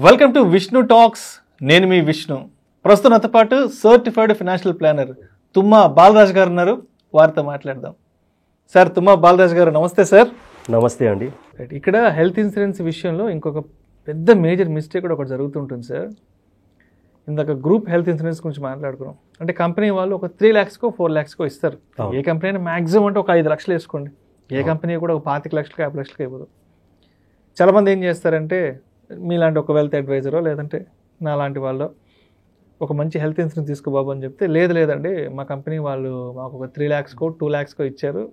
Welcome to Vishnu talks. నేను మీ విష్ణు. ప్రస్తుతం నాతో పాటు సర్టిఫైడ్ ఫైనాన్షియల్ ప్లానర్ తుమ్మా బాలరాజ్ గారు ఉన్నారు. వారితో మాట్లాడదాం. సార్, తుమ్మా బాలరాజ్ గారు నమస్తే సార్. నమస్తే అండి. ఇక్కడ హెల్త్ ఇన్సూరెన్స్ విషయంలో ఇంకొక పెద్ద మేజర్ మిస్టేక్ కూడా ఒకటి జరుగుతుంటుంది సార్. ఇందాక గ్రూప్ హెల్త్ ఇన్సూరెన్స్ గురించి మాట్లాడుకున్నాం. అంటే కంపెనీ వాళ్ళు ఒక 3 lakhsకో 4 lakhsకో ఇస్తారు. ఏ కంపెనీ అయినా మ్యాక్సిమం అంటే ఒక 5 లక్షలు వేసుకోండి. ఏ కంపెనీ కూడా ఒక 25 లక్షలకి 50 లక్షలకి ఇవ్వదు. చాలామంది ఏం చేస్తారంటే మీలాంటి ఒక వెల్త్ అడ్వైజరో లేదంటే నా లాంటి వాళ్ళు ఒక మంచి హెల్త్ ఇన్సూరెన్స్ తీసుకో బాబు అని చెప్తే లేదండి మా కంపెనీ వాళ్ళు మాకు ఒక 3 lakhsకో 2 lakhsకో ఇచ్చారు,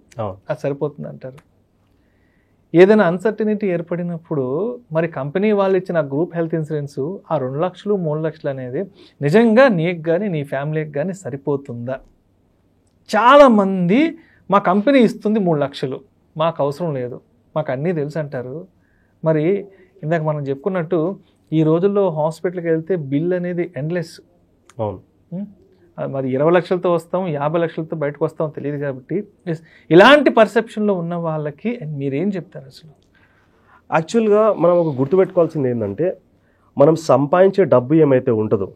అది సరిపోతుంది అంటారు. ఏదైనా అన్సర్టినిటీ ఏర్పడినప్పుడు మరి కంపెనీ వాళ్ళు ఇచ్చిన గ్రూప్ హెల్త్ ఇన్సూరెన్స్ ఆ 2 లక్షలు 3 లక్షలు అనేది నిజంగా నీకు కానీ నీ ఫ్యామిలీకి కానీ సరిపోతుందా? చాలామంది మా కంపెనీ ఇస్తుంది 3 లక్షలు, మాకు అవసరం లేదు, మాకు అన్నీ తెలుసు అంటారు. మరి ఇందాక మనం చెప్పుకున్నట్టు ఈ రోజుల్లో హాస్పిటల్కి వెళ్తే బిల్ అనేది ఎండ్లెస్. అవును, మరి 20 లక్షలతో వస్తాం, 50 లక్షలతో బయటకు వస్తాం తెలియదు. కాబట్టి ఇలాంటి పర్సెప్షన్లో ఉన్న వాళ్ళకి మీరేం చెప్తారు? అసలు యాక్చువల్గా మనం ఒక గుర్తుపెట్టుకోవాల్సింది ఏంటంటే, మనం సంపాదించే డబ్బు ఏమైతే ఉంటుందో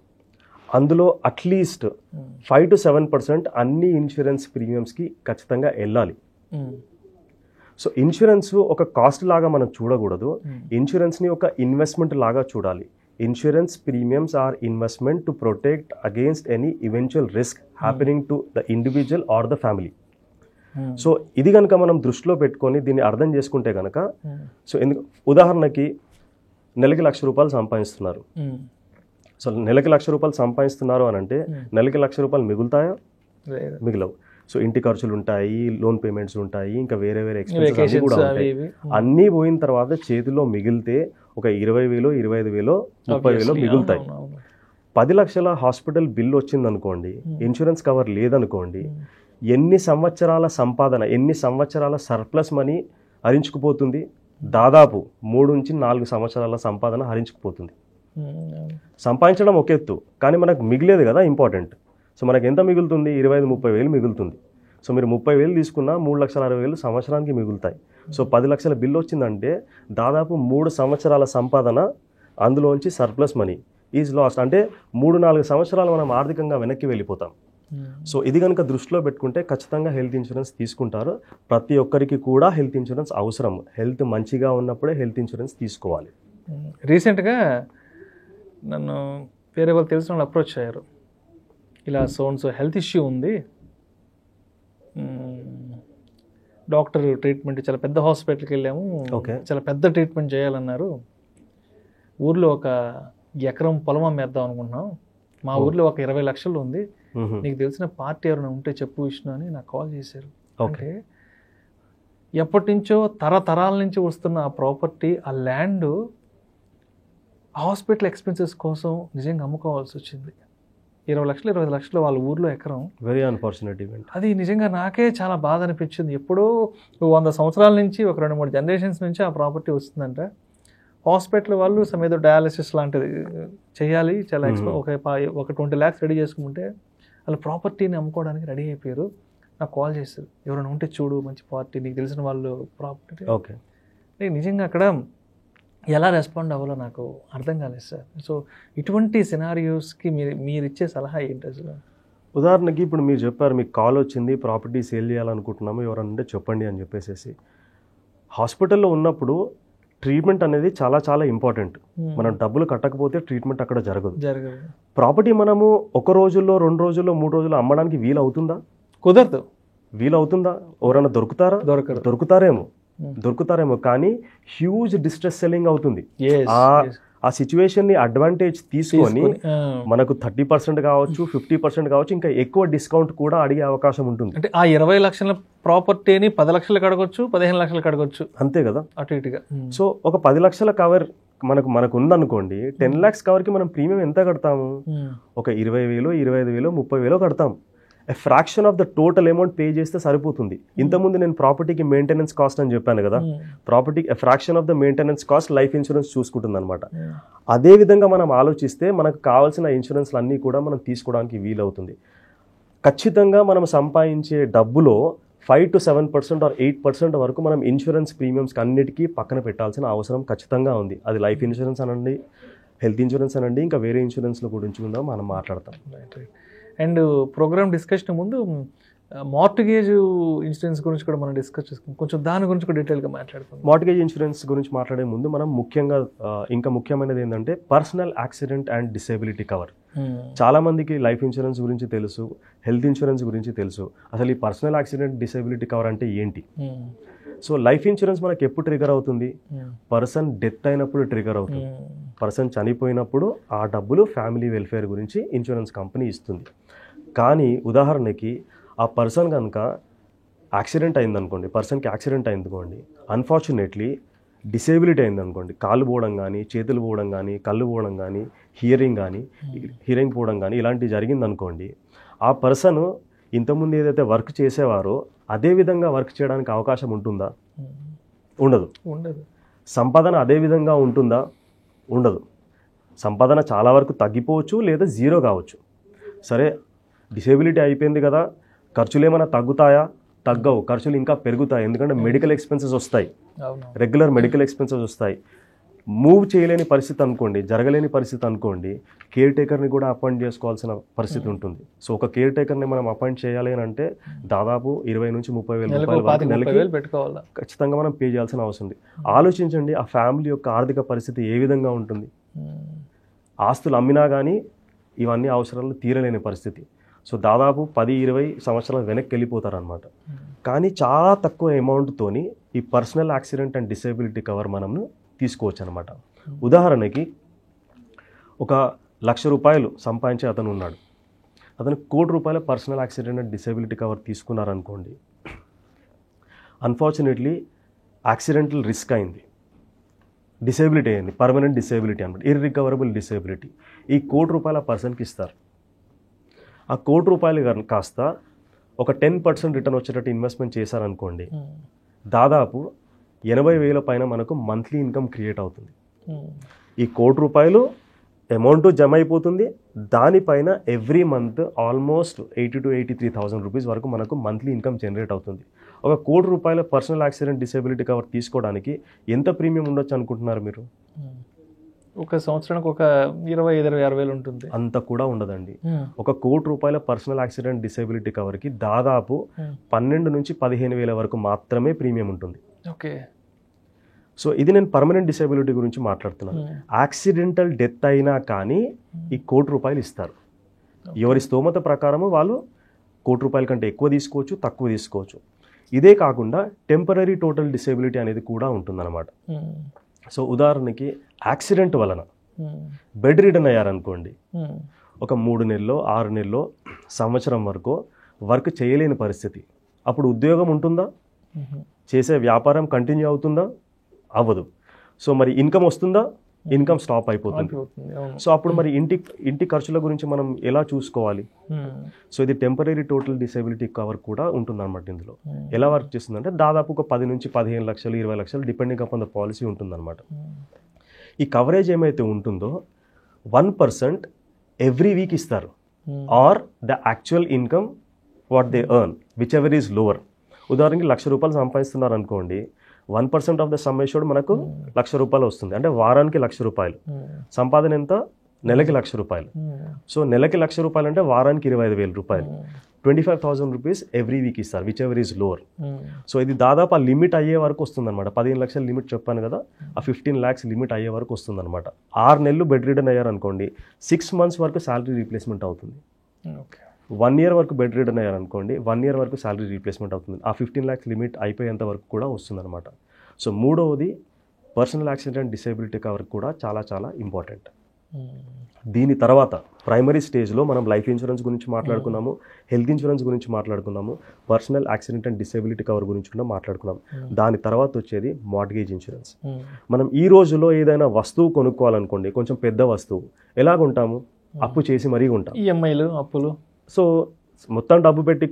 అందులో అట్లీస్ట్ 5 to 7% అన్ని ఇన్సూరెన్స్ ప్రీమియమ్స్కి ఖచ్చితంగా వెళ్ళాలి. సో ఇన్సూరెన్స్ ఒక కాస్ట్ లాగా మనం చూడకూడదు, ఇన్సూరెన్స్ని ఒక ఇన్వెస్ట్మెంట్ లాగా చూడాలి. Insurance premiums are investment to protect against any eventual risk happening to the individual or the family. So ఇది కనుక మనం దృష్టిలో పెట్టుకొని దీన్ని అర్థం చేసుకుంటే కనుక, సో ఉదాహరణకి నెలకి ₹1,00,000 సంపాదిస్తున్నారు. సో నెలకి ₹1,00,000 సంపాదిస్తున్నారు అని అంటే నెలకి ₹1,00,000 మిగులుతాయా? మిగలవు. సో ఇంటి ఖర్చులు ఉంటాయి, లోన్ పేమెంట్స్ ఉంటాయి, ఇంకా వేరే ఎక్స్పెన్సెస్ అన్నీ కూడా ఉంటాయి. అన్నీ పోయిన తర్వాత చేతిలో మిగిలితే ఒక 20,000, 25,000, 30,000 మిగులుతాయి. 10 లక్షల హాస్పిటల్ బిల్ వచ్చిందనుకోండి, ఇన్సూరెన్స్ కవర్ లేదనుకోండి, ఎన్ని సంవత్సరాల సంపాదన, ఎన్ని సంవత్సరాల సర్ప్లస్ మనీ హరించుకుపోతుంది? దాదాపు 3 నుంచి 4 సంవత్సరాల సంపాదన హరించుకుపోతుంది. సంపాదించడం ఒక ఎత్తు, కానీ మనకు మిగిలేదు కదా ఇంపార్టెంట్. సో మనకు ఎంత మిగులుతుంది? 25,000-30,000 మిగులుతుంది. సో మీరు 30,000 తీసుకున్నా 3,60,000 సంవత్సరానికి మిగులుతాయి. సో 10 లక్షల బిల్లు వచ్చిందంటే దాదాపు 3 సంవత్సరాల సంపాదన అందులోంచి సర్ప్లస్ మనీ ఈజ్ లాస్ట్. అంటే 3-4 సంవత్సరాలు మనం ఆర్థికంగా వెనక్కి వెళ్ళిపోతాం. సో ఇది కనుక దృష్టిలో పెట్టుకుంటే ఖచ్చితంగా హెల్త్ ఇన్సూరెన్స్ తీసుకుంటారు. ప్రతి ఒక్కరికి కూడా హెల్త్ ఇన్సూరెన్స్ అవసరం. హెల్త్ మంచిగా ఉన్నప్పుడే హెల్త్ ఇన్సూరెన్స్ తీసుకోవాలి. రీసెంట్గా నన్ను వేరే వాళ్ళు తెలిసిన వాళ్ళు అప్రోచ్ అయ్యారు. ఇలా సో హెల్త్ ఇష్యూ ఉంది, డాక్టర్ ట్రీట్మెంట్ చాలా పెద్ద హాస్పిటల్కి వెళ్ళాము, చాలా పెద్ద ట్రీట్మెంట్ చేయాలన్నారు. ఊర్లో ఒక ఎకరం పొలం అమ్మేద్దాం అనుకుంటున్నాం, మా ఊర్లో ఒక 20 లక్షలు ఉంది, నీకు తెలిసిన పార్టీ ఎవరైనా ఉంటే చెప్పు విష్ణు అని నాకు కాల్ చేశారు. అంటే ఎప్పటి నుంచో తరతరాల నుంచి వస్తున్న ఆ ప్రాపర్టీ, ఆ ల్యాండ్ హాస్పిటల్ ఎక్స్పెన్సెస్ కోసం నిజంగా అమ్ముకోవాల్సి వచ్చింది. 20 లక్షలు 25 లక్షలు వాళ్ళ ఊర్లో ఎకరం. Very unfortunate event. అది నిజంగా నాకే చాలా బాధ అనిపించింది. ఎప్పుడో 100 సంవత్సరాల నుంచి, ఒక 2-3 జనరేషన్స్ నుంచి ఆ ప్రాపర్టీ వస్తుందంట. హాస్పిటల్ వాళ్ళు ఏదో డయాలసిస్ లాంటిది చేయాలి, చాలా ఒక 20 lakhs రెడీ చేసుకుంటే వాళ్ళు ప్రాపర్టీని అమ్ముకోవడానికి రెడీ అయిపోయారు. నాకు కాల్ చేశారు, ఎవరైనా ఉంటే చూడు మంచి పార్టీ, నీకు తెలిసిన వాళ్ళు ప్రాపర్టీ. ఓకే, నిజంగా అక్కడ ఎలా రెస్పాండ్ అవ్వాలో నాకు అర్థం కాలేదు సార్. సో ఇటువంటి సినారియోస్కి మీరు ఇచ్చే సలహా ఏంటి అసలు? ఉదాహరణకి ఇప్పుడు మీరు చెప్పారు, మీకు కాల్ వచ్చింది, ప్రాపర్టీ సేల్ చేయాలనుకుంటున్నాము, ఎవరన్నా చెప్పండి అని చెప్పేసి. హాస్పిటల్లో ఉన్నప్పుడు ట్రీట్మెంట్ అనేది చాలా చాలా ఇంపార్టెంట్. మనం డబ్బులు కట్టకపోతే ట్రీట్మెంట్ అక్కడ జరగదు. ప్రాపర్టీ మనము 1 రోజుల్లో 2 రోజుల్లో 3 రోజుల్లో అమ్మడానికి వీలు అవుతుందా? కుదరదు. వీలు అవుతుందా? ఎవరైనా దొరుకుతారేమో, కానీ హ్యూజ్ డిస్ట్రెస్ సెల్లింగ్ అవుతుంది. ఆ సిచ్యువేషన్ ని అడ్వాంటేజ్ తీసుకొని మనకు 30% కావచ్చు, 50% కావచ్చు, ఇంకా ఎక్కువ డిస్కౌంట్ కూడా అడిగే అవకాశం ఉంటుంది. అంటే ఆ 20 లక్షల ప్రాపర్టీని 10 లక్షలకు అడగొచ్చు, 15 లక్షలకు అడగొచ్చు, అంతే కదా, అటు ఇటుగా. సో ఒక 10 లక్షల కవర్ మనకు ఉందనుకోండి, 10 lakhs కవర్కి మనం ప్రీమియం ఎంత కడతాము? ఒక 20,000, 25,000, 30,000 కడతాం. Fraction of the total amount pay చేస్తే సరిపోతుంది. ఇంతకుముందు నేను ప్రాపర్టీకి మెయింటెనెన్స్ కాస్ట్ అని చెప్పాను కదా, ప్రాపర్టీకి fraction of the maintenance cost life insurance చూసుకుంటుంది అనమాట. అదే విధంగా మనం ఆలోచిస్తే మనకు కావాల్సిన ఇన్సూరెన్స్లు అన్నీ కూడా మనం తీసుకోవడానికి వీలవుతుంది. ఖచ్చితంగా మనం సంపాదించే డబ్బులో 5 to 7% or 8% వరకు మనం ఇన్సూరెన్స్ ప్రీమియమ్స్కి అన్నిటికీ పక్కన పెట్టాల్సిన అవసరం ఖచ్చితంగా ఉంది. అది లైఫ్ ఇన్సూరెన్స్ అనండి, హెల్త్ ఇన్సూరెన్స్ అనండి, ఇంకా వేరే ఇన్సూరెన్స్ల గురించి కూడా మనం మాట్లాడతాం. అండ్ ప్రోగ్రామ్ డిస్కషన్ ముందు మార్టిగేజ్ ఇన్సూరెన్స్ గురించి కూడా మనం డిస్కస్ చేసుకుంటాం. కొంచెం దాని గురించి కూడా డీటెయిల్గా మాట్లాడుకుందాం. మార్టిగేజ్ ఇన్సూరెన్స్ గురించి మాట్లాడే ముందు మనం ముఖ్యంగా ఇంకా ముఖ్యమైనది ఏంటంటే personal accident and disability cover. చాలా మందికి లైఫ్ ఇన్సూరెన్స్ గురించి తెలుసు, హెల్త్ ఇన్సూరెన్స్ గురించి తెలుసు. అసలు ఈ పర్సనల్ యాక్సిడెంట్ డిసేబిలిటీ కవర్ అంటే ఏంటి? సో లైఫ్ ఇన్సూరెన్స్ మనకి ఎప్పుడు ట్రిగర్ అవుతుంది? పర్సన్ డెత్ అయినప్పుడు ట్రిగర్ అవుతుంది. పర్సన్ చనిపోయినప్పుడు ఆ డబ్బులు ఫ్యామిలీ వెల్ఫేర్ గురించి ఇన్సూరెన్స్ కంపెనీ ఇస్తుంది. కానీ ఉదాహరణకి ఆ పర్సన్ కనుక యాక్సిడెంట్ అయిందనుకోండి, పర్సన్కి యాక్సిడెంట్ అయిందనుకోండి, అన్ఫార్చునేట్లీ డిసేబిలిటీ అయిందనుకోండి, కాళ్ళు పోవడం కానీ, చేతులు పోవడం కానీ, కళ్ళు పోవడం కానీ, హియరింగ్ పోవడం కానీ ఇలాంటివి జరిగిందనుకోండి, ఆ పర్సన్ ఇంతకుముందు ఏదైతే వర్క్ చేసేవారో అదే విధంగా వర్క్ చేయడానికి అవకాశం ఉంటుందా? ఉండదు. సంపాదన అదే విధంగా ఉంటుందా? ఉండదు. సంపాదన చాలా వరకు తగ్గిపోవచ్చు లేదా జీరో కావచ్చు. సరే, డిసేబిలిటీ అయిపోయింది కదా, ఖర్చులు ఏమైనా తగ్గుతాయా? తగ్గవు, ఖర్చులు ఇంకా పెరుగుతాయి. ఎందుకంటే మెడికల్ ఎక్స్పెన్సెస్ వస్తాయి, రెగ్యులర్ మెడికల్ ఎక్స్పెన్సెస్ వస్తాయి. మూవ్ చేయలేని పరిస్థితి అనుకోండి, జరగలేని పరిస్థితి అనుకోండి, కేర్ టేకర్ని కూడా అపాయింట్ చేసుకోవాల్సిన పరిస్థితి ఉంటుంది. సో ఒక కేర్ టేకర్ని మనం అపాయింట్ చేయాలి అని అంటే దాదాపు 20,000 నుంచి 30,000 రూపాయలు నెలకి ఖచ్చితంగా మనం పే చేయాల్సిన అవసరం ఉంది. ఆలోచించండి, ఆ ఫ్యామిలీ యొక్క ఆర్థిక పరిస్థితి ఏ విధంగా ఉంటుంది. ఆస్తులు అమ్మినా కానీ ఇవన్నీ అవసరాలు తీరలేని పరిస్థితి. సో దాదాపు 10-20 సంవత్సరాల వెనక్కి వెళ్ళిపోతారనమాట. కానీ చాలా తక్కువ అమౌంట్తోని ఈ personal accident and disability cover మనం తీసుకోవచ్చు అనమాట. ఉదాహరణకి ఒక 1,00,000 రూపాయలు సంపాదించే అతను ఉన్నాడు, అతను 1 కోటి రూపాయల personal accident and disability cover తీసుకున్నారనుకోండి. అన్ఫార్చునేట్లీ యాక్సిడెంటల్ రిస్క్ అయింది, డిసేబిలిటీ అయింది, పర్మనెంట్ డిసేబిలిటీ అనమాట, ఇర్రికవరబుల్ డిసేబిలిటీ. ఈ 1 కోటి రూపాయల పర్సన్కి ఇస్తారు. ఆ 1 కోటి రూపాయలు కాస్త ఒక 10% రిటర్న్ వచ్చేటట్టు ఇన్వెస్ట్మెంట్ చేశారనుకోండి, దాదాపు 80,000 పైన మనకు మంత్లీ ఇన్కమ్ క్రియేట్ అవుతుంది. ఈ 1 కోటి రూపాయలు అమౌంట్ జమ అయిపోతుంది, దానిపైన every month almost 80,000 to 83,000 rupees వరకు మనకు మంత్లీ ఇన్కమ్ జనరేట్ అవుతుంది. ఒక 1 కోటి రూపాయల పర్సనల్ యాక్సిడెంట్ డిసేబిలిటీ కవర్ తీసుకోవడానికి ఎంత ప్రీమియం ఉండొచ్చు అనుకుంటున్నారు మీరు? ఒక సంవత్సరానికి ఒక 20,000-20,000 ఉంటుంది. అంత కూడా ఉండదండి. ఒక 1 కోటి రూపాయల పర్సనల్ యాక్సిడెంట్ డిసేబిలిటీ కవర్కి దాదాపు 12,000 నుంచి 15,000 వరకు మాత్రమే ప్రీమియం ఉంటుంది. ఓకే. సో ఇది నేను పర్మనెంట్ డిసేబిలిటీ గురించి మాట్లాడుతున్నాను. యాక్సిడెంటల్ డెత్ అయినా కానీ ఈ 1 కోటి రూపాయలు ఇస్తారు. ఎవరి స్తోమత ప్రకారము వాళ్ళు 1 కోటి రూపాయల కంటే ఎక్కువ తీసుకోవచ్చు, తక్కువ తీసుకోవచ్చు. ఇదే కాకుండా టెంపరరీ టోటల్ డిసేబిలిటీ అనేది కూడా ఉంటుందన్నమాట. సో ఉదాహరణకి యాక్సిడెంట్ వలన బెడ్ రిడన్ అయ్యారనుకోండి, ఒక 3 నెలలో 6 నెలలో సంవత్సరం వరకు వర్క్ చేయలేని పరిస్థితి. అప్పుడు ఉద్యోగం ఉంటుందా? చేసే వ్యాపారం కంటిన్యూ అవుతుందా? అవ్వదు. సో మరి ఇన్కమ్ వస్తుందా? ఇన్కమ్ స్టాప్ అయిపోతుంది. సో అప్పుడు మరి ఇంటి ఖర్చుల గురించి మనం ఎలా చూసుకోవాలి? సో ఇది టెంపరరీ టోటల్ డిసేబిలిటీ కవర్ కూడా ఉంటుంది అనమాట. ఇందులో ఎలా వర్క్ చేస్తుందంటే దాదాపు ఒక 10 నుంచి 15 లక్షలు 20 లక్షలు డిపెండింగ్ అపాన్ ద పాలసీ ఉంటుందన్నమాట. ఈ కవరేజ్ ఏమైతే ఉంటుందో 1% ఎవ్రీ వీక్ ఇస్తారు, or the actual income what they earn whichever is lower. ఉదాహరణకి 1,00,000 రూపాయలు సంపాదిస్తున్నారు అనుకోండి, 1% ఆఫ్ ద సమ్ అష్యూర్డ్ మనకు 1,00,000 రూపాయలు వస్తుంది. అంటే వారానికి 1,00,000 రూపాయలు. సంపాదన ఎంత? నెలకి 1,00,000 రూపాయలు. సో నెలకి 1,00,000 రూపాయలు అంటే వారానికి 25,000 రూపాయలు. 25,000 రూపీస్ ఎవ్రీ వీక్ ఇస్తారు which ever is lower. So ఇది దాదాపు ఆ లిమిట్ అయ్యే వరకు వస్తుంది అనమాట. 15 లక్షల లిమిట్ చెప్పాను కదా, ఆ 15 lakhs లిమిట్ అయ్యే వరకు వస్తుంది అనమాట. 6 నెలలు బెడ్ రిడన్ అయ్యారు అనుకోండి, 6 months వరకు శాలరీ రీప్లేస్మెంట్ అవుతుంది. 1 year వరకు బెడ్ రిడన్ అయ్యారు అనుకోండి, 1 year వరకు శాలరీ రీప్లేస్మెంట్ అవుతుంది. ఆ 15 lakhs లిమిట్ అయిపోయేంత వరకు కూడా వస్తుంది అనమాట. సో మూడవది పర్సనల్ యాక్సిడెంట్ డిసేబిలిటీ కవర్ కూడా చాలా చాలా ఇంపార్టెంట్. దీని తర్వాత ప్రైమరీ స్టేజ్లో మనం లైఫ్ ఇన్సూరెన్స్ గురించి మాట్లాడుకున్నాము, హెల్త్ ఇన్సూరెన్స్ గురించి మాట్లాడుకున్నాము, personal accident and disability cover గురించి కూడా మాట్లాడుకున్నాం. దాని తర్వాత వచ్చేది మార్ట్గేజ్ ఇన్సూరెన్స్. మనం ఈ రోజులో ఏదైనా వస్తువు కొనుక్కోవాలనుకోండి, కొంచెం పెద్ద వస్తువు, ఎలాగుంటాము? అప్పు చేసి మరీ ఉంటాం, ఈఎంఐలు, అప్పులు. సో మొత్తం డబ్బు పెట్టి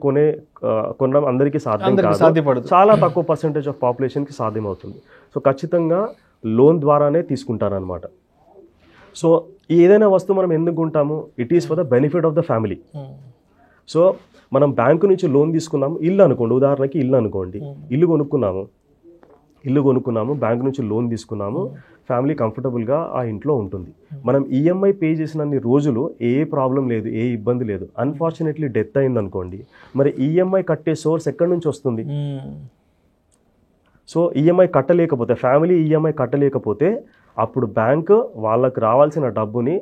కొనడం అందరికీ సాధ్యం కాదు, చాలా తక్కువ పర్సెంటేజ్ ఆఫ్ పాపులేషన్కి సాధ్యం అవుతుంది. సో ఖచ్చితంగా లోన్ ద్వారానే తీసుకుంటారనమాట. సో ఏదైనా వస్తువు మనం ఎందుకు కొంటాము? It is for the benefit of the family. So మనం బ్యాంకు నుంచి లోన్ తీసుకున్నాము, ఇల్లు అనుకోండి, ఉదాహరణకి ఇల్లు అనుకోండి, ఇల్లు కొనుక్కున్నాము, బ్యాంకు నుంచి లోన్ తీసుకున్నాము, ఫ్యామిలీ కంఫర్టబుల్గా ఆ ఇంట్లో ఉంటుంది. మనం ఈఎంఐ పే చేసినన్ని రోజులు ఏ ప్రాబ్లం లేదు, ఏ ఇబ్బంది లేదు. అన్ఫార్చునేట్లీ డెత్ అయింది అనుకోండి, మరి ఈఎంఐ కట్టే సోర్స్ ఎక్కడి నుంచి వస్తుంది? సో ఈఎంఐ కట్టలేకపోతే, ఫ్యామిలీ ఈఎంఐ కట్టలేకపోతే అప్పుడు బ్యాంకు వాళ్ళకి రావాల్సిన డబ్బుని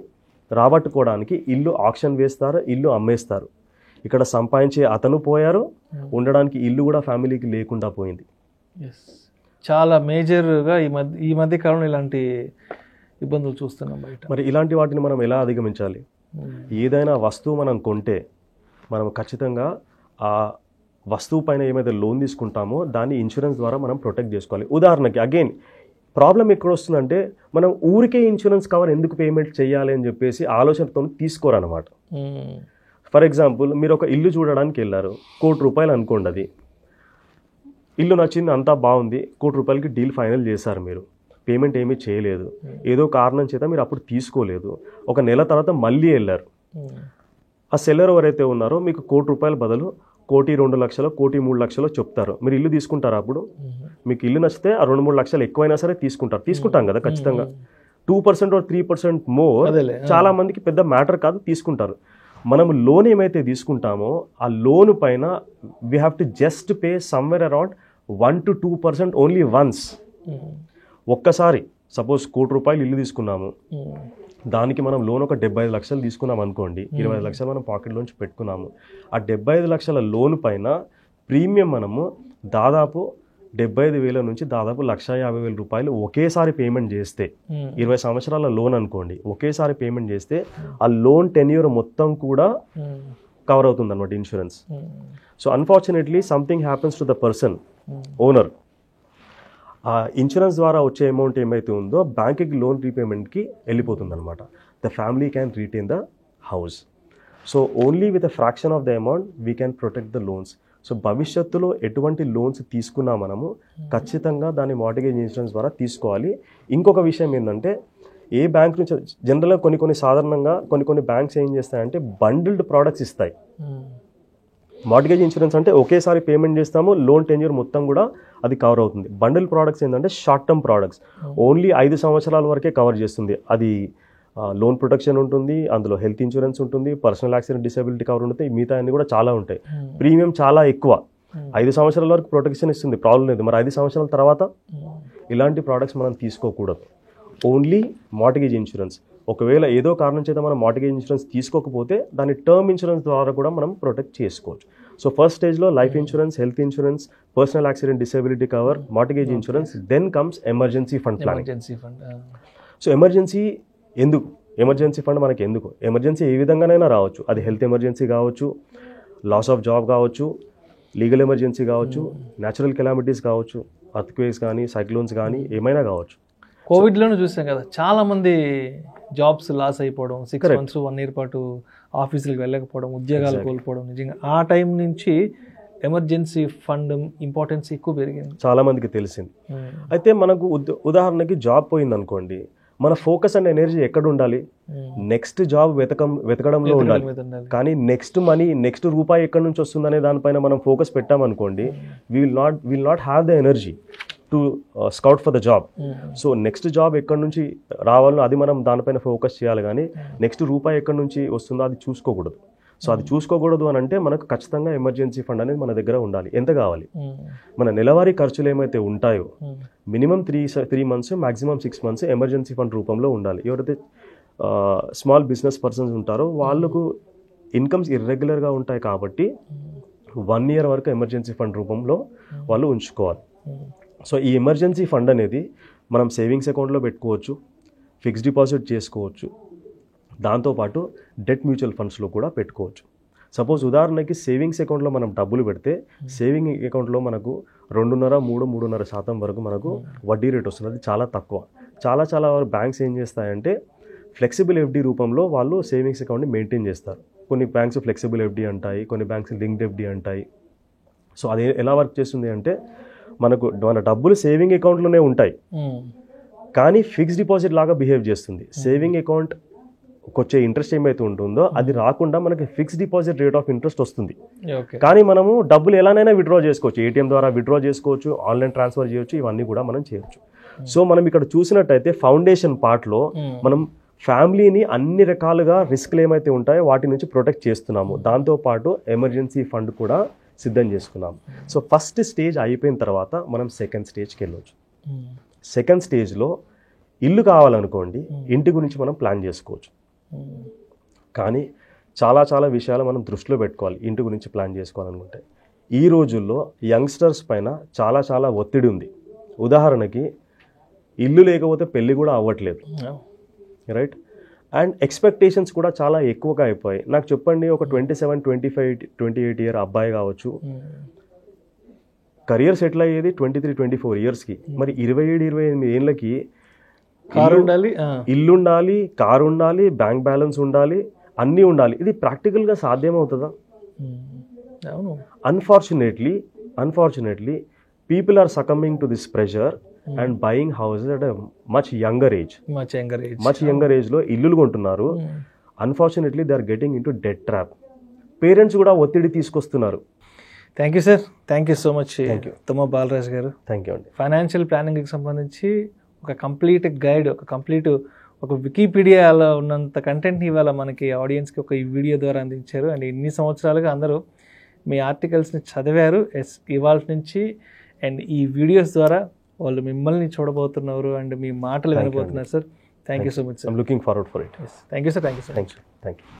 రాబట్టుకోవడానికి ఇల్లు ఆక్షన్ వేస్తారు, ఇల్లు అమ్మేస్తారు. ఇక్కడ సంపాదించే అతను పోయారు, ఉండడానికి ఇల్లు కూడా ఫ్యామిలీకి లేకుండా పోయింది. చాలా మేజర్గా ఈ మధ్య కాలంలో ఇలాంటి ఇబ్బందులు చూస్తున్నాం బయట. మరి ఇలాంటి వాటిని మనం ఎలా అధిగమించాలి? ఏదైనా వస్తువు మనం కొంటే మనం ఖచ్చితంగా ఆ వస్తువు పైన ఏమైతే లోన్ తీసుకుంటామో దాన్ని ఇన్సూరెన్స్ ద్వారా మనం ప్రొటెక్ట్ చేసుకోవాలి. ఉదాహరణకి అగైన్ ప్రాబ్లం ఎక్కడ వస్తుందంటే, మనం ఊరికే ఇన్సూరెన్స్ కవర్ ఎందుకు పేమెంట్ చేయాలి అని చెప్పేసి ఆలోచనతో తీసుకోరన్నమాట. ఫర్ ఎగ్జాంపుల్, మీరు ఒక ఇల్లు చూడడానికి వెళ్ళారు, ₹1,00,00,000 అనుకోండి. అది ఇల్లు నచ్చింది, అంతా బాగుంది, ₹1,00,00,000కి డీల్ ఫైనల్ చేశారు. మీరు పేమెంట్ ఏమీ చేయలేదు, ఏదో కారణం చేత మీరు అప్పుడు తీసుకోలేదు. ఒక నెల తర్వాత మళ్ళీ వెళ్ళారు. ఆ సెల్లర్ ఎవరైతే ఉన్నారో మీకు ₹1,00,00,000 బదులు 1,02,00,000, 1,03,00,000 చెప్తారు. మీరు ఇల్లు తీసుకుంటారా? అప్పుడు మీకు ఇల్లు నచ్చితే ఆ 2-3 లక్షలు ఎక్కువైనా సరే తీసుకుంటాం కదా ఖచ్చితంగా. 2% or 3% మోర్ చాలా మందికి పెద్ద మ్యాటర్ కాదు, తీసుకుంటారు. మనం లోన్ ఏమైతే తీసుకుంటామో ఆ లోన్ పైన we have to just pay somewhere around 1 to 2% only once. ఒక్కసారి సపోజ్ ₹1,00,00,000 ఇల్లు తీసుకున్నాము, దానికి మనం లోన్ ఒక 75 లక్షలు తీసుకున్నాం అనుకోండి, 25 లక్షలు మనం పాకెట్లోంచి పెట్టుకున్నాము. ఆ 75 లక్షల లోన్ పైన ప్రీమియం మనము దాదాపు 75,000 నుంచి దాదాపు ₹1,50,000 ఒకేసారి పేమెంట్ చేస్తే, 20 సంవత్సరాల లోన్ అనుకోండి, ఒకేసారి పేమెంట్ చేస్తే ఆ లోన్ టెన్యూర్ మొత్తం కూడా కవర్ అవుతుంది అనమాట insurance. So unfortunately something happens to the person owner. ఆ ఇన్సూరెన్స్ ద్వారా వచ్చే అమౌంట్ ఏమైతే ఉందో బ్యాంక్కి లోన్ రీపేమెంట్కి వెళ్ళిపోతుంది అనమాట. The family can retain the house. So only with a fraction of the amount we can protect the loans. So భవిష్యత్తులో ఎటువంటి లోన్స్ తీసుకున్నా మనము ఖచ్చితంగా దాన్ని మార్టిగేజ్ ఇన్సూరెన్స్ ద్వారా తీసుకోవాలి. ఇంకొక విషయం ఏంటంటే, ఏ బ్యాంక్ నుంచి జనరల్గా సాధారణంగా కొన్ని బ్యాంక్స్ ఏం చేస్తాయంటే బండిల్డ్ ప్రోడక్ట్స్ ఇస్తాయి. మార్టిగేజ్ ఇన్సూరెన్స్ అంటే ఒకేసారి పేమెంట్ చేస్తాము, లోన్ టెన్యూర్ మొత్తం కూడా అది కవర్ అవుతుంది. బండిల్ ప్రోడక్ట్స్ ఏంటంటే షార్ట్ టర్మ్ ప్రోడక్ట్స్, ఓన్లీ 5 సంవత్సరాల వరకే కవర్ చేస్తుంది. అది లోన్ ప్రొటెక్షన్ ఉంటుంది, అందులో హెల్త్ ఇన్సూరెన్స్ ఉంటుంది, పర్సనల్ యాక్సిడెంట్ డిసేబిలిటీ కవర్ ఉంటుంది, మిగతా అన్ని కూడా చాలా ఉంటాయి. ప్రీమియం చాలా ఎక్కువ, 5 సంవత్సరాల వరకు ప్రొటెక్షన్ ఇస్తుంది, ప్రాబ్లం లేదు. మరి 5 సంవత్సరాల తర్వాత ఇలాంటి ప్రోడక్ట్స్ మనం తీసుకోకూడదు. Only mortgage insurance. ఒకవేళ ఏదో కారణం చేత మనం మార్టిగేజ్ ఇన్సూరెన్స్ తీసుకోకపోతే దాన్ని టర్మ్ ఇన్సూరెన్స్ ద్వారా కూడా మనం ప్రొటెక్ట్ చేసుకోవచ్చు. సో ఫస్ట్ స్టేజ్లో life insurance, health insurance, personal accident disability cover, mortgage insurance, then comes emergency fund planning. So emergency fund మనకి ఎందుకు? ఎమర్జెన్సీ ఏ విధంగానైనా రావచ్చు. అది హెల్త్ ఎమర్జెన్సీ కావచ్చు, లాస్ ఆఫ్ జాబ్ కావచ్చు, లీగల్ ఎమర్జెన్సీ కావచ్చు, న్యాచురల్ కెలామిటీస్ కావచ్చు, అర్త్క్వేక్స్ కానీ, సైక్లోన్స్ కానీ, ఏమైనా కావచ్చు. కోవిడ్లోనే చూసాం కదా, చాలా మంది జాబ్స్ లాస్ అయిపోవడం, 6 months 1 year పాటు ఆఫీసులకు వెళ్ళకపోవడం, ఉద్యోగాలు కోల్పోవడం. నిజంగా ఆ టైం నుంచి ఎమర్జెన్సీ ఫండ్ ఇంపార్టెన్స్ ఎక్కువ పెరిగింది, చాలా మందికి తెలిసింది. అయితే మనకు ఉదాహరణకి జాబ్ పోయింది అనుకోండి, మన ఫోకస్ అండ్ ఎనర్జీ ఎక్కడ ఉండాలి? నెక్స్ట్ జాబ్ వెతకడంలో ఉండాలి. కానీ నెక్స్ట్ మనీ, నెక్స్ట్ రూపాయి ఎక్కడి నుంచి వస్తుందనే దానిపైన మనం ఫోకస్ పెట్టామనుకోండి, will not have the energy to scout for the job. So next job ఎక్కడి నుంచి రావాలో అది మనం దానిపైన ఫోకస్ చేయాలి. కానీ నెక్స్ట్ రూపాయి ఎక్కడి నుంచి వస్తుందో అది చూసుకోకూడదు. సో అది చూసుకోకూడదు అని అంటే మనకు ఖచ్చితంగా ఎమర్జెన్సీ ఫండ్ అనేది మన దగ్గర ఉండాలి. ఎంత కావాలి? మన నెలవారీ ఖర్చులు ఏమైతే ఉంటాయో minimum 3 months, maximum 6 months emergency fund రూపంలో ఉండాలి. ఎవరైతే స్మాల్ బిజినెస్ పర్సన్స్ ఉంటారో వాళ్ళకు ఇన్కమ్స్ ఇర్రెగ్యులర్గా ఉంటాయి కాబట్టి 1 year వరకు ఎమర్జెన్సీ ఫండ్ రూపంలో వాళ్ళు ఉంచుకోవాలి. సో ఈ ఎమర్జెన్సీ ఫండ్ అనేది మనం సేవింగ్స్ అకౌంట్లో పెట్టుకోవచ్చు, ఫిక్స్డ్ డిపాజిట్ చేసుకోవచ్చు, దాంతోపాటు డెట్ మ్యూచువల్ ఫండ్స్లో కూడా పెట్టుకోవచ్చు. సపోజ్ ఉదాహరణకి సేవింగ్స్ అకౌంట్లో మనం డబ్బులు పెడితే సేవింగ్ అకౌంట్లో మనకు 2.5-3.5% వరకు మనకు వడ్డీ రేట్ వస్తుంది. అది చాలా తక్కువ. చాలా బ్యాంక్స్ ఏం చేస్తాయంటే ఫ్లెక్సిబుల్ ఎఫ్డి రూపంలో వాళ్ళు సేవింగ్స్ అకౌంట్ని మెయింటైన్ చేస్తారు. కొన్ని బ్యాంక్స్ ఫ్లెక్సిబుల్ ఎఫ్డి అంటాయి, కొన్ని బ్యాంక్స్ లింక్డ్ ఎఫ్డి అంటాయి. సో అది ఎలా వర్క్ చేస్తుంది అంటే మన డబ్బులు సేవింగ్ అకౌంట్లోనే ఉంటాయి, కానీ ఫిక్స్డ్ డిపాజిట్ లాగా బిహేవ్ చేస్తుంది. సేవింగ్ అకౌంట్ వచ్చే ఇంట్రెస్ట్ ఏమైతే ఉంటుందో అది రాకుండా మనకి fixed deposit rate of interest వస్తుంది. కానీ మనము డబ్బులు ఎలానైనా విత్డ్రా చేసుకోవచ్చు, ఏటీఎం ద్వారా విత్డ్రా చేసుకోవచ్చు, ఆన్లైన్ ట్రాన్స్ఫర్ చేయొచ్చు, ఇవన్నీ కూడా మనం చేయొచ్చు. సో మనం ఇక్కడ చూసినట్టయితే ఫౌండేషన్ పార్ట్లో మనం ఫ్యామిలీని అన్ని రకాలుగా రిస్క్లు ఏమైతే ఉంటాయో వాటి నుంచి ప్రొటెక్ట్ చేస్తున్నాము. దాంతోపాటు ఎమర్జెన్సీ ఫండ్ కూడా సిద్ధం చేసుకున్నాము. సో ఫస్ట్ స్టేజ్ అయిపోయిన తర్వాత మనం సెకండ్ స్టేజ్కి వెళ్ళవచ్చు. సెకండ్ స్టేజ్లో ఇల్లు కావాలనుకోండి, ఇంటి గురించి మనం ప్లాన్ చేసుకోవచ్చు. కానీ చాలా చాలా విషయాలు మనం దృష్టిలో పెట్టుకోవాలి ఇంటి గురించి ప్లాన్ చేసుకోవాలనుకుంటే. ఈ రోజుల్లో యంగ్స్టర్స్ పైన చాలా చాలా ఒత్తిడి ఉంది. ఉదాహరణకి ఇల్లు లేకపోతే పెళ్ళి కూడా అవ్వట్లేదు, రైట్? అండ్ ఎక్స్పెక్టేషన్స్ కూడా చాలా ఎక్కువగా అయిపోయాయి. నాకు చెప్పండి, ఒక 27, 25, 28 ఇయర్ అబ్బాయి కావచ్చు, కెరియర్ సెటిల్ అయ్యేది 23, 24 ఇయర్స్కి. మరి 27, 28 ఏళ్ళకి కారు ఉండాలి, ఇల్లు ఉండాలి, కారు ఉండాలి, బ్యాంక్ బ్యాలెన్స్ ఉండాలి, అన్నీ ఉండాలి. ఇది ప్రాక్టికల్గా సాధ్యమవుతుందా? Unfortunately people are succumbing to this pressure and buying houses at much younger ఏజ్లో ఇల్లులు కొంటున్నారు. Unfortunately they are getting in to debt trap. Parents కూడా ఒత్తిడి తీసుకొస్తున్నారు. Thank you sir, thank you so much Tumma Balaraj గారు. థ్యాంక్ యూ అండి. Financial ప్లానింగ్కి సంబంధించి ఒక కంప్లీట్ గైడ్, ఒక వికీపీడియాలో ఉన్నంత కంటెంట్ని ఇవాళ మనకి ఆడియన్స్కి ఒక ఈ వీడియో ద్వారా అందించారు. అండ్ ఇన్ని సంవత్సరాలుగా అందరూ మీ ఆర్టికల్స్ని చదివారు ఇవాళ నుంచి. అండ్ ఈ వీడియోస్ ద్వారా వాళ్ళు మిమ్మల్ని చూడబోతున్నారు అండ్ మీ మాటలు వినబోతున్నారు sir. Thank you so much sir. I'm looking forward for it. Thank you sir. Thank you.